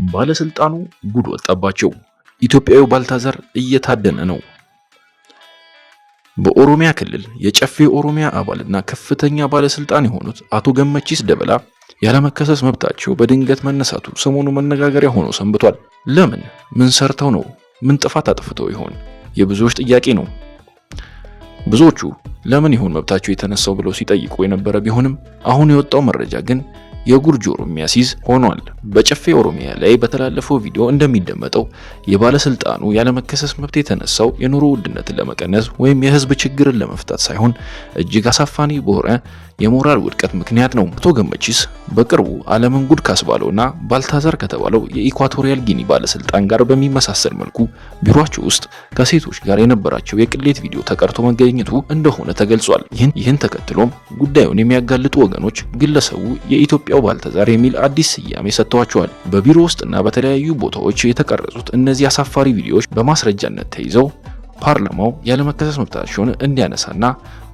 ባለስልጣኑ ጉድ ወጣባቸው። ኢትዮጵያዊው ባልታዛር እየታደነ ነው። በኦሮሚያ ክልል የጨፌ ኦሮሚያ አባልና ከፍተኛ ባለስልጣን የሆኑት አቶ ገመቺስ ደበላ ያለመከሰስ መብታቸው በድንገት መነሳቱ ሰሞኑ መነጋገሪያ ሆኖ ሰንብቷል። ለምን? ምን ሰርተው ነው? ምን ጥፋት አጥፍተው ይሆን? የብዙዎች ጥያቄ ነው። ብዙዎቹ ለምን ይሆን መብታቸው የተነሳው ብለው ሲጠይቁ የነበረ ቢሆንም አሁን የወጣው መረጃ ግን የጉድ ጆሮ የሚያስይዝ ሆኗል። በጨፌ ኦሮሚያ ላይ በተላለፈው ቪዲዮ እንደሚደመጠው የባለስልጣኑ ያለመከሰስ መብት የተነሳው የኑሮ ውድነትን ለመቀነስ ወይም የህዝብ ችግርን ለመፍታት ሳይሆን እጅግ አሳፋሪ በሆነ የሞራል ውድቀት ምክንያት ነው። አቶ ገመቺስ በቅርቡ ዓለምን ጉድ ካስባለውና ባልታዛር ከተባለው የኢኳቶሪያል ጊኒ ባለስልጣን ጋር በሚመሳሰል መልኩ ቢሮአቸው ውስጥ ከሴቶች ጋር የነበራቸው የቅሌት ቪዲዮ ተቀርቶ መገኘቱ እንደሆነ ተገልጿል። ይህን ተከትሎም ጉዳዩን የሚያጋልጡ ወገኖች ግለሰቡ የኢትዮጵያው ባልታዛር የሚል አዲስ ስያሜ ሰጥተዋቸዋል። በቢሮ ውስጥና በተለያዩ ቦታዎች የተቀረጹት እነዚህ አሳፋሪ ቪዲዮዎች በማስረጃነት ተይዘው ፓርላማው ያለመከሰስ መብታቸውን እንዲያነሳና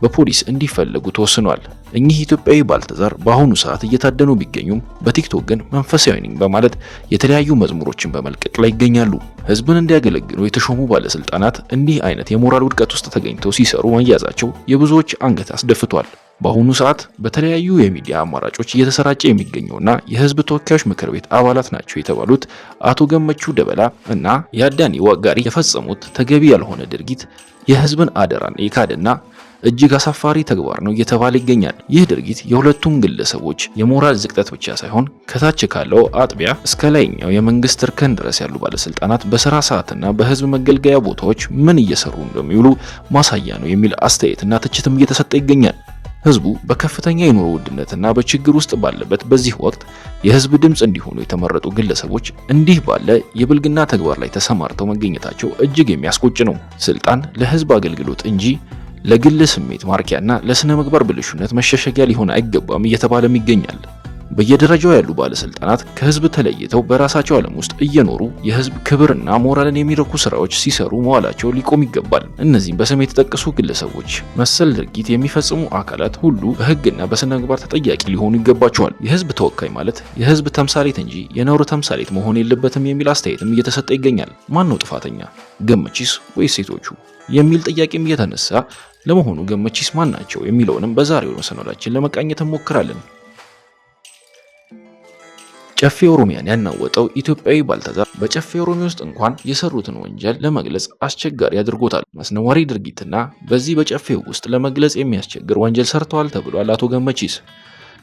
በፖሊስ እንዲፈለጉ ተወስኗል። እኚህ ኢትዮጵያዊ ባልታዛር በአሁኑ ሰዓት እየታደኑ ቢገኙም በቲክቶክ ግን መንፈሳዊ ነኝ በማለት የተለያዩ መዝሙሮችን በመልቀቅ ላይ ይገኛሉ። ህዝብን እንዲያገለግሉ የተሾሙ ባለስልጣናት እንዲህ አይነት የሞራል ውድቀት ውስጥ ተገኝተው ሲሰሩ መያዛቸው የብዙዎች አንገት አስደፍቷል። በአሁኑ ሰዓት በተለያዩ የሚዲያ አማራጮች እየተሰራጨ የሚገኘውና የህዝብ ተወካዮች ምክር ቤት አባላት ናቸው የተባሉት አቶ ገመቹ ደበላ እና የአዳኒ ዋጋሪ የፈጸሙት ተገቢ ያልሆነ ድርጊት የህዝብን አደራን የካደና እጅግ አሳፋሪ ተግባር ነው እየተባለ ይገኛል። ይህ ድርጊት የሁለቱም ግለሰቦች የሞራል ዝቅጠት ብቻ ሳይሆን ከታች ካለው አጥቢያ እስከ ላይኛው የመንግስት እርከን ድረስ ያሉ ባለስልጣናት በስራ ሰዓትና በህዝብ መገልገያ ቦታዎች ምን እየሰሩ እንደሚውሉ ማሳያ ነው የሚል አስተያየትና ትችትም እየተሰጠ ይገኛል። ህዝቡ በከፍተኛ የኑሮ ውድነትና በችግር ውስጥ ባለበት በዚህ ወቅት የህዝብ ድምጽ እንዲሆኑ የተመረጡ ግለሰቦች እንዲህ ባለ የብልግና ተግባር ላይ ተሰማርተው መገኘታቸው እጅግ የሚያስቆጭ ነው። ስልጣን ለህዝብ አገልግሎት እንጂ ለግል ስሜት ማርኪያና ለስነ ምግባር ብልሹነት መሸሸጊያ ሊሆን አይገባም እየተባለም ይገኛል። በየደረጃው ያሉ ባለስልጣናት ከህዝብ ተለይተው በራሳቸው ዓለም ውስጥ እየኖሩ የህዝብ ክብርና ሞራልን የሚረኩ ስራዎች ሲሰሩ መዋላቸው ሊቆም ይገባል። እነዚህም በስም የተጠቀሱ ግለሰቦች መሰል ድርጊት የሚፈጽሙ አካላት ሁሉ በህግና በስነ ምግባር ተጠያቂ ሊሆኑ ይገባቸዋል። የህዝብ ተወካይ ማለት የህዝብ ተምሳሌት እንጂ የነውር ተምሳሌት መሆን የለበትም የሚል አስተያየትም እየተሰጠ ይገኛል። ማን ነው ጥፋተኛ? ገመቺስ ወይስ ሴቶቹ የሚል ጥያቄም እየተነሳ ለመሆኑ ገመቺስ ማን ናቸው የሚለውንም በዛሬው መሰናዷችን ለመቃኘት እንሞክራለን። ጨፌ ኦሮሚያን ያናወጠው ኢትዮጵያዊ ባልታዛር በጨፌ ኦሮሚያ ውስጥ እንኳን የሰሩትን ወንጀል ለመግለጽ አስቸጋሪ አድርጎታል። አስነዋሪ ድርጊትና በዚህ በጨፌው ውስጥ ለመግለጽ የሚያስቸግር ወንጀል ሰርተዋል ተብሏል። አቶ ገመቺስ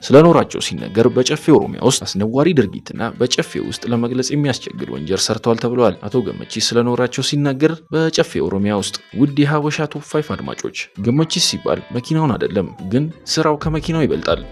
ስለኖራቸው ሲነገር በጨፌ ኦሮሚያ ውስጥ አስነዋሪ ድርጊትና በጨፌ ውስጥ ለመግለጽ የሚያስቸግር ወንጀል ሰርተዋል ተብሏል። አቶ ገመቺስ ስለኖራቸው ሲነገር በጨፌ ኦሮሚያ ውስጥ ውድ የሀበሻ ቶፕ 5 አድማጮች፣ ገመቺስ ሲባል መኪናውን አይደለም ግን ስራው ከመኪናው ይበልጣል።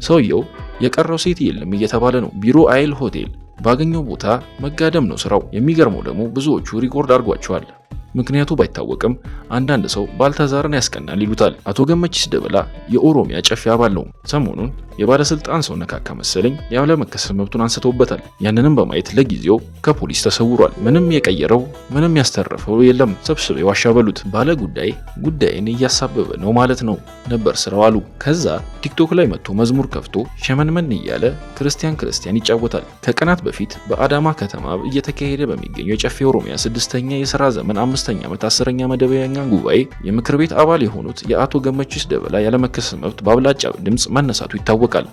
ሰውየው የቀረው ሴት የለም እየተባለ ነው። ቢሮ አይል ሆቴል ባገኘው ቦታ መጋደም ነው ስራው። የሚገርመው ደግሞ ብዙዎቹ ሪኮርድ አድርጓቸዋል። ምክንያቱ ባይታወቅም አንዳንድ ሰው ባልታዛርን ያስቀናል ይሉታል። አቶ ገመቺስ ደበላ የኦሮሚያ ጨፌ አባል ነው። ሰሞኑን የባለስልጣን ሰው ነካካ መሰለኝ ያለመከሰስ መብቱን አንስተውበታል። ያንንም በማየት ለጊዜው ከፖሊስ ተሰውሯል። ምንም የቀየረው ምንም ያስተረፈው የለም። ሰብስበው ዋሻ በሉት። ባለ ጉዳይ ጉዳይን እያሳበበ ነው ማለት ነው ነበር ስራው አሉ። ከዛ ቲክቶክ ላይ መጥቶ መዝሙር ከፍቶ ሸመንመን እያለ ክርስቲያን ይጫወታል። ከቀናት በፊት በአዳማ ከተማ እየተካሄደ በሚገኘው የጨፌ ኦሮሚያ 6ኛ የሥራ ዘመን 5ኛ ዓመት 10ኛ መደበኛ ጉባኤ የምክር ቤት አባል የሆኑት የአቶ ገመቺስ ደበላ ያለመከሰስ መብት በአብላጫ ድምጽ መነሳቱ ይታወቃል።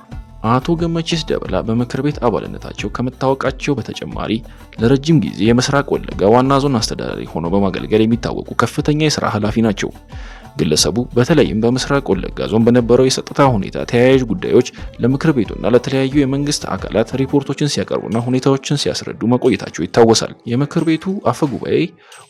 አቶ ገመቺስ ደበላ በምክር ቤት አባልነታቸው ከመታወቃቸው በተጨማሪ ለረጅም ጊዜ የምስራቅ ወለጋ ዋና ዞን አስተዳዳሪ ሆነው በማገልገል የሚታወቁ ከፍተኛ የሥራ ኃላፊ ናቸው። ግለሰቡ በተለይም በምስራቅ ወለጋ ዞን በነበረው የጸጥታ ሁኔታ ተያያዥ ጉዳዮች ለምክር ቤቱና ለተለያዩ የመንግስት አካላት ሪፖርቶችን ሲያቀርቡና ሁኔታዎችን ሲያስረዱ መቆየታቸው ይታወሳል። የምክር ቤቱ አፈ ጉባኤ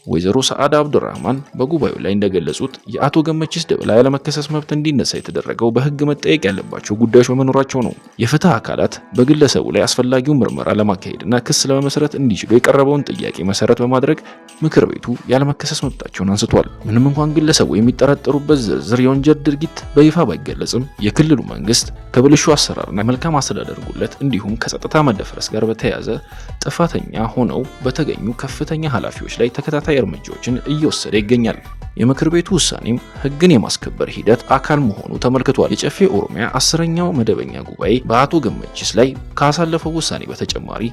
ወይዘሮ ሰዓዳ አብዱራህማን በጉባኤው ላይ እንደገለጹት የአቶ ገመቺስ ደበላ ያለመከሰስ መብት እንዲነሳ የተደረገው በህግ መጠየቅ ያለባቸው ጉዳዮች በመኖራቸው ነው። የፍትህ አካላት በግለሰቡ ላይ አስፈላጊውን ምርመራ ለማካሄድና ክስ ለመመስረት እንዲችሉ የቀረበውን ጥያቄ መሰረት በማድረግ ምክር ቤቱ ያለመከሰስ መብታቸውን አንስቷል። ምንም እንኳን ግለሰቡ የሚጠረጠሩበት ዝርዝር የወንጀል ድርጊት በይፋ ባይገለጽም የክልሉ መንግስት ከብልሹ አሰራርና መልካም አስተዳደር ጉድለት እንዲሁም ከጸጥታ መደፍረስ ጋር በተያያዘ ጥፋተኛ ሆነው በተገኙ ከፍተኛ ኃላፊዎች ላይ ተከታታይ እርምጃዎችን እየወሰደ ይገኛል። የምክር ቤቱ ውሳኔም ሕግን የማስከበር ሂደት አካል መሆኑ ተመልክቷል። የጨፌ ኦሮሚያ 10ኛው መደበኛ ጉባኤ በአቶ ገመቺስ ላይ ካሳለፈው ውሳኔ በተጨማሪ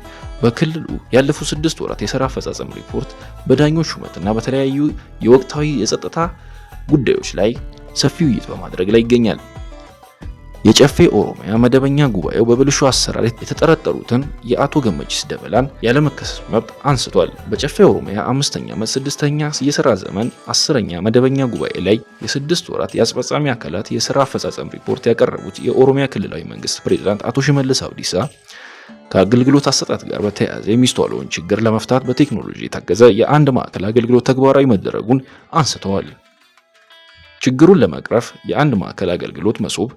በክልሉ ያለፉት 6 ወራት የሥራ አፈጻጸም ሪፖርት፣ በዳኞች ሹመትና በተለያዩ የወቅታዊ የጸጥታ ጉዳዮች ላይ ሰፊ ውይይት በማድረግ ላይ ይገኛል። የጨፌ ኦሮሚያ መደበኛ ጉባኤው በብልሹ አሰራር የተጠረጠሩትን የአቶ ገመቺስ ደበላን ያለመከሰስ መብት አንስቷል። በጨፌ ኦሮሚያ 5ኛ ዓመት 6ኛ የሥራ ዘመን 10ኛ መደበኛ ጉባኤ ላይ የ6 ወራት የአስፈጻሚ አካላት የሥራ አፈጻጸም ሪፖርት ያቀረቡት የኦሮሚያ ክልላዊ መንግስት ፕሬዝዳንት አቶ ሽመልስ አብዲሳ ከአገልግሎት አሰጣጥ ጋር በተያያዘ የሚስተዋለውን ችግር ለመፍታት በቴክኖሎጂ የታገዘ የአንድ ማዕከል አገልግሎት ተግባራዊ መደረጉን አንስተዋል። ችግሩን ለመቅረፍ የአንድ ማዕከል አገልግሎት መሶብ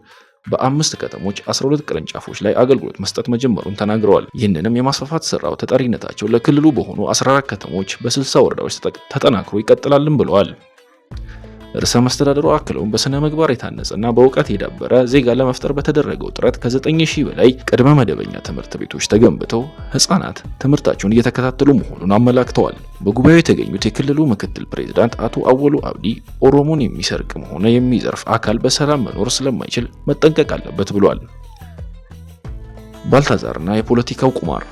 በ5 ከተሞች 12 ቅርንጫፎች ላይ አገልግሎት መስጠት መጀመሩን ተናግረዋል። ይህንንም የማስፋፋት ስራው ተጠሪነታቸው ለክልሉ በሆኑ 14 ከተሞች በ60 ወረዳዎች ተጠናክሮ ይቀጥላልም ብለዋል። ርዕሰ መስተዳድሩ አክለውም በስነ ምግባር የታነጸና በእውቀት የዳበረ ዜጋ ለመፍጠር በተደረገው ጥረት ከ9000 በላይ ቅድመ መደበኛ ትምህርት ቤቶች ተገንብተው ህፃናት ትምህርታቸውን እየተከታተሉ መሆኑን አመላክተዋል። በጉባኤው የተገኙት የክልሉ ምክትል ፕሬዝዳንት አቶ አወሉ አብዲ ኦሮሞን የሚሰርቅም ሆነ የሚዘርፍ አካል በሰላም መኖር ስለማይችል መጠንቀቅ አለበት ብሏል። ባልታዛርና የፖለቲካው ቁማር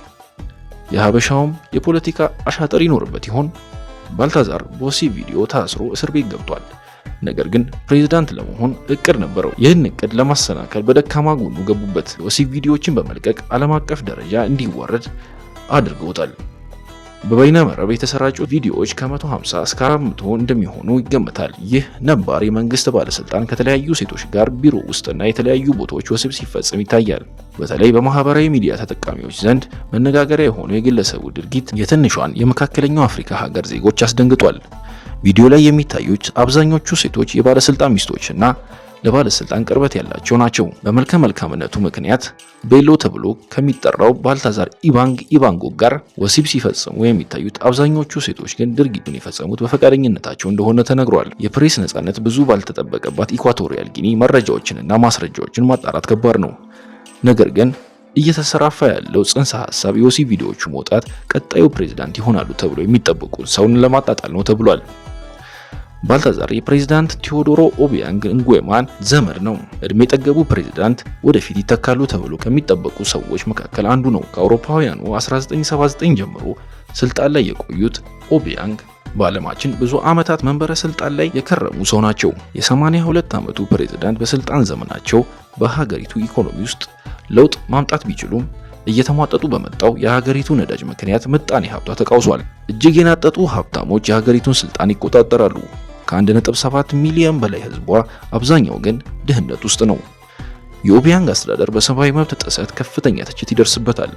የሀበሻውም የፖለቲካ አሻጥር ይኖርበት ይሆን? ባልታዛር በወሲብ ቪዲዮ ታስሮ እስር ቤት ገብቷል። ነገር ግን ፕሬዝዳንት ለመሆን እቅድ ነበረው። ይህን እቅድ ለማሰናከል በደካማ ጎኑ ገቡበት። ወሲብ ቪዲዮዎችን በመልቀቅ ዓለም አቀፍ ደረጃ እንዲዋረድ አድርገውታል። በበይነ መረብ የተሰራጩ ቪዲዮዎች ከ150 እስከ 400 እንደሚሆኑ ይገመታል። ይህ ነባር የመንግስት ባለስልጣን ከተለያዩ ሴቶች ጋር ቢሮ ውስጥና የተለያዩ ቦታዎች ወሲብ ሲፈጽም ይታያል። በተለይ በማህበራዊ ሚዲያ ተጠቃሚዎች ዘንድ መነጋገሪያ የሆነው የግለሰቡ ድርጊት የትንሿን የመካከለኛው አፍሪካ ሀገር ዜጎች አስደንግጧል። ቪዲዮ ላይ የሚታዩት አብዛኞቹ ሴቶች የባለስልጣን ሚስቶችና ለባለስልጣን ቅርበት ያላቸው ናቸው። በመልከ መልካምነቱ ምክንያት ቤሎ ተብሎ ከሚጠራው ባልታዛር ኢባንጎ ጋር ወሲብ ሲፈጽሙ የሚታዩት አብዛኞቹ ሴቶች ግን ድርጊቱን የፈጸሙት በፈቃደኝነታቸው እንደሆነ ተነግሯል። የፕሬስ ነጻነት ብዙ ባልተጠበቀባት ኢኳቶሪያል ጊኒ መረጃዎችንና ማስረጃዎችን ማጣራት ከባድ ነው። ነገር ግን እየተሰራፋ ያለው ጽንሰ ሐሳብ የወሲብ ቪዲዮዎቹ መውጣት ቀጣዩ ፕሬዝዳንት ይሆናሉ ተብሎ የሚጠበቁ ሰውን ለማጣጣል ነው ተብሏል። ባልታዛር የፕሬዝዳንት ቴዎዶሮ ኦቢያንግ እንጉዌማን ዘመድ ነው። እድሜ የጠገቡ ፕሬዝዳንት ወደፊት ይተካሉ ተብሎ ከሚጠበቁ ሰዎች መካከል አንዱ ነው። ከአውሮፓውያኑ 1979 ጀምሮ ስልጣን ላይ የቆዩት ኦቢያንግ በዓለማችን ብዙ ዓመታት መንበረ ስልጣን ላይ የከረሙ ሰው ናቸው። የ82 ዓመቱ ፕሬዝዳንት በስልጣን ዘመናቸው በሀገሪቱ ኢኮኖሚ ውስጥ ለውጥ ማምጣት ቢችሉም እየተሟጠጡ በመጣው የሀገሪቱ ነዳጅ ምክንያት ምጣኔ ሀብቷ ተቃውሷል። እጅግ የናጠጡ ሀብታሞች የሀገሪቱን ስልጣን ይቆጣጠራሉ። ከ1.7 ሚሊዮን በላይ ህዝቧ፣ አብዛኛው ግን ድህነት ውስጥ ነው። የኦቢያንግ አስተዳደር በሰብአዊ መብት ጥሰት ከፍተኛ ትችት ይደርስበታል።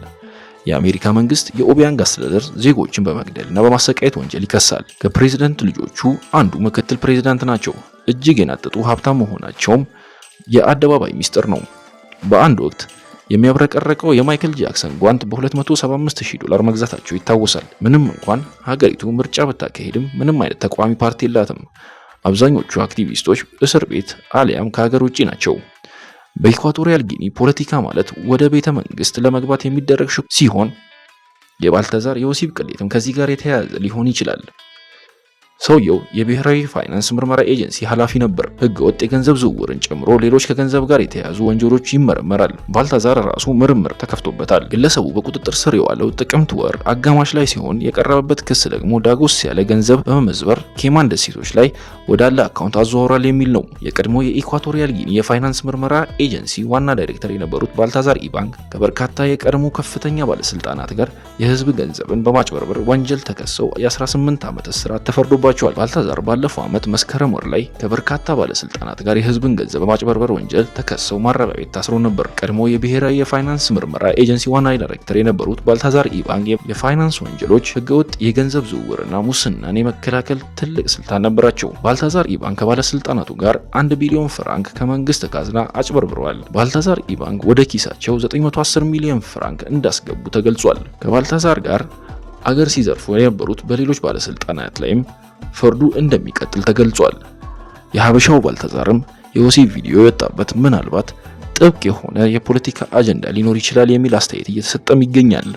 የአሜሪካ መንግስት የኦቢያንግ አስተዳደር ዜጎችን በመግደልና በማሰቃየት ወንጀል ይከሳል። ከፕሬዝዳንት ልጆቹ አንዱ ምክትል ፕሬዝዳንት ናቸው። እጅግ የናጠጡ ሀብታም መሆናቸውም የአደባባይ ሚስጥር ነው። በአንድ ወቅት የሚያብረቀረቀው የማይክል ጃክሰን ጓንት $275,000 መግዛታቸው ይታወሳል። ምንም እንኳን ሀገሪቱ ምርጫ ብታካሄድም ምንም አይነት ተቃዋሚ ፓርቲ የላትም። አብዛኞቹ አክቲቪስቶች እስር ቤት አሊያም ከሀገር ውጪ ናቸው። በኢኳቶሪያል ጊኒ ፖለቲካ ማለት ወደ ቤተ መንግስት ለመግባት የሚደረግ ሲሆን የባልታዛር የወሲብ ቅሌትም ከዚህ ጋር የተያያዘ ሊሆን ይችላል። ሰውየው የብሔራዊ ፋይናንስ ምርመራ ኤጀንሲ ኃላፊ ነበር። ህገወጥ የገንዘብ ዝውውርን ጨምሮ ሌሎች ከገንዘብ ጋር የተያያዙ ወንጀሎች ይመረመራል። ባልታዛር ራሱ ምርምር ተከፍቶበታል። ግለሰቡ በቁጥጥር ስር የዋለው ጥቅምት ወር አጋማሽ ላይ ሲሆን የቀረበበት ክስ ደግሞ ዳጎስ ያለ ገንዘብ በመመዝበር ኬማን ደሴቶች ላይ ወዳለ አካውንት አዘዋውሯል የሚል ነው። የቀድሞ የኢኳቶሪያል ጊኒ የፋይናንስ ምርመራ ኤጀንሲ ዋና ዳይሬክተር የነበሩት ባልታዛር ኢባንግ ከበርካታ የቀድሞ ከፍተኛ ባለስልጣናት ጋር የህዝብ ገንዘብን በማጭበርበር ወንጀል ተከሰው የ18 ዓመት እስራት ተፈርዶባቸዋል። ባልታዛር ባለፈው ዓመት መስከረም ወር ላይ ከበርካታ ባለስልጣናት ጋር የህዝብን ገንዘብ በማጭበርበር ወንጀል ተከሰው ማረሚያ ቤት ታስረው ነበር። ቀድሞ የብሔራዊ የፋይናንስ ምርመራ ኤጀንሲ ዋና ዳይሬክተር የነበሩት ባልታዛር ኢባንግ የፋይናንስ ወንጀሎች፣ ህገወጥ የገንዘብ ዝውውርና ሙስናን የመከላከል ትልቅ ስልጣን ነበራቸው። ባልታዛር ኢባንግ ከባለስልጣናቱ ጋር 1 ቢሊዮን ፍራንክ ከመንግስት ካዝና አጭበርብረዋል። ባልታዛር ኢባንግ ወደ ኪሳቸው 910 ሚሊዮን ፍራንክ እንዳስገቡ ተገልጿል። ከባልታዛር ጋር አገር ሲዘርፉ የነበሩት በሌሎች ባለስልጣናት ላይም ፍርዱ እንደሚቀጥል ተገልጿል። የሀበሻው ባልታዛርም የወሲብ ቪዲዮ የወጣበት ምናልባት ጥብቅ የሆነ የፖለቲካ አጀንዳ ሊኖር ይችላል የሚል አስተያየት እየተሰጠም ይገኛል።